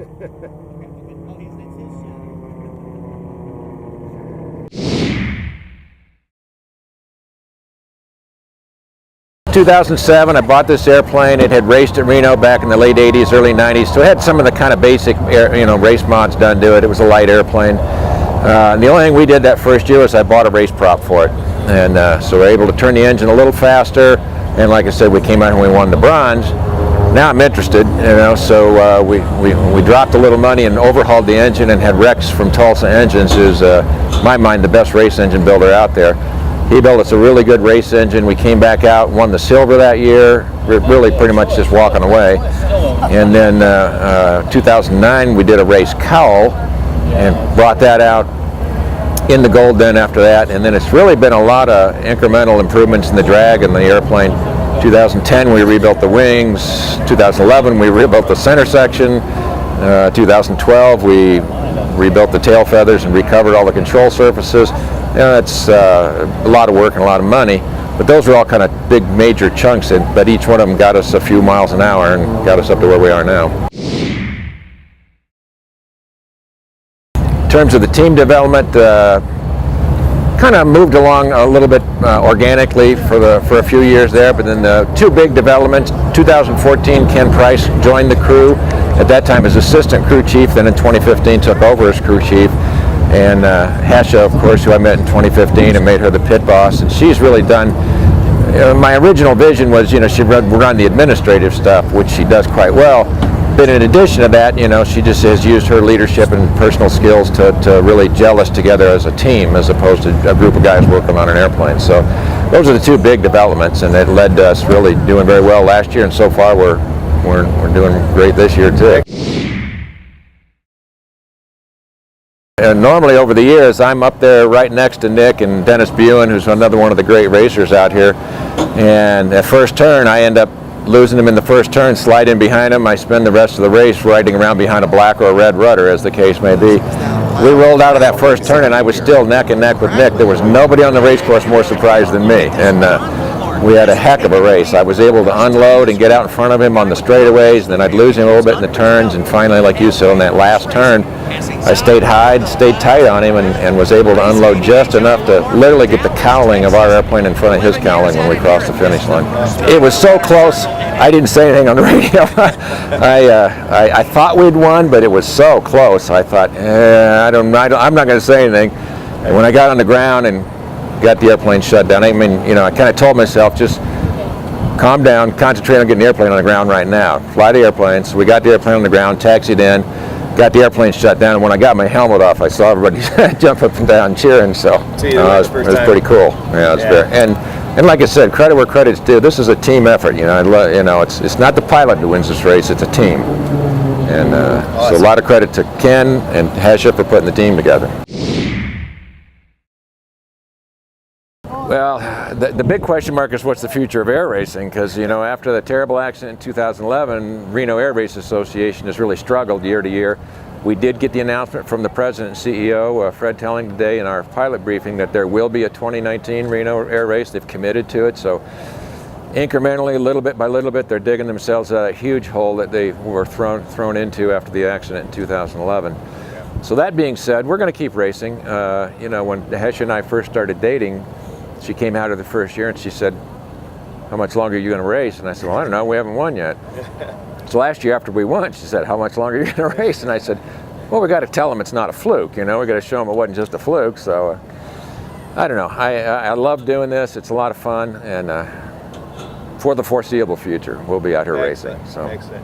In 2007, I bought this airplane. It had raced at Reno back in the late 80s, early 90s, so it had some of the kind of basic race mods done to it. It was a light airplane. And the only thing we did that first year was I bought a race prop for it. And so we were able to turn the engine a little faster, and like I said, we came out and we won the bronze. Now I'm interested, so we dropped a little money and overhauled the engine and had Rex from Tulsa Engines, who's, in my mind, the best race engine builder out there. He built us a really good race engine. We came back out, won the silver that year, really pretty much just walking away. And then 2009, we did a race cowl and brought that out in the gold then after that. And then it's really been a lot of incremental improvements in the drag and the airplane. 2010, we rebuilt the wings. 2011, we rebuilt the center section. 2012, we rebuilt the tail feathers and recovered all the control surfaces. It's a lot of work and a lot of money, but those are all kind of big major chunks, but each one of them got us a few miles an hour and got us up to where we are now. In terms of the team development, kind of moved along a little bit organically for a few years there, but then the two big developments. 2014, Ken Price joined the crew, at that time as assistant crew chief, then in 2015 took over as crew chief. And Hasha, of course, who I met in 2015 and made her the pit boss, and she's really done, my original vision was, she'd run the administrative stuff, which she does quite well, but in addition to that, she just has used her leadership and personal skills to really gel us together as a team, as opposed to a group of guys working on an airplane. So those are the two big developments, and it led to us really doing very well last year, and so far we're doing great this year too. And normally over the years, I'm up there right next to Nick and Dennis Buin, who's another one of the great racers out here. And at first turn, I end up losing him in the first turn, slide in behind him. I spend the rest of the race riding around behind a black or a red rudder, as the case may be. We rolled out of that first turn, and I was still neck and neck with Nick. There was nobody on the race course more surprised than me. And we had a heck of a race. I was able to unload and get out in front of him on the straightaways, and then I'd lose him a little bit in the turns, and finally, like you said, on that last turn, I stayed tight on him and was able to unload just enough to literally get the cowling of our airplane in front of his cowling when we crossed the finish line. It was so close, I didn't say anything on the radio. I thought we'd won, but it was so close. I thought, I'm not going to say anything. And when I got on the ground and got the airplane shut down, I kind of told myself, just calm down, concentrate on getting the airplane on the ground right now. Fly the airplane. So we got the airplane on the ground, taxied in, got the airplane shut down, and when I got my helmet off, I saw everybody jump up and down cheering. So it was pretty cool. Yeah, it's very. And like I said, credit where credit's due. This is a team effort. It's not the pilot who wins this race; it's a team. And awesome. So a lot of credit to Ken and Hasha for putting the team together. Well, the big question mark is what's the future of air racing, because after the terrible accident in 2011, Reno Air Race Association has really struggled year to year. We did get the announcement from the president and CEO, Fred Telling, today in our pilot briefing that there will be a 2019 Reno Air Race. They've committed to it, so incrementally, little bit by little bit, they're digging themselves out of a huge hole that they were thrown into after the accident in 2011. So that being said, we're going to keep racing. When Hesha and I first started dating, she came out of the first year and she said, "How much longer are you going to race?" And I said, "Well, I don't know, we haven't won yet." So last year after we won, she said, "How much longer are you going to race?" And I said, "Well, we got to tell them it's not a fluke, we got to show them it wasn't just a fluke." So I don't know, I love doing this. It's a lot of fun, and for the foreseeable future, we'll be out here racing. So. Excellent.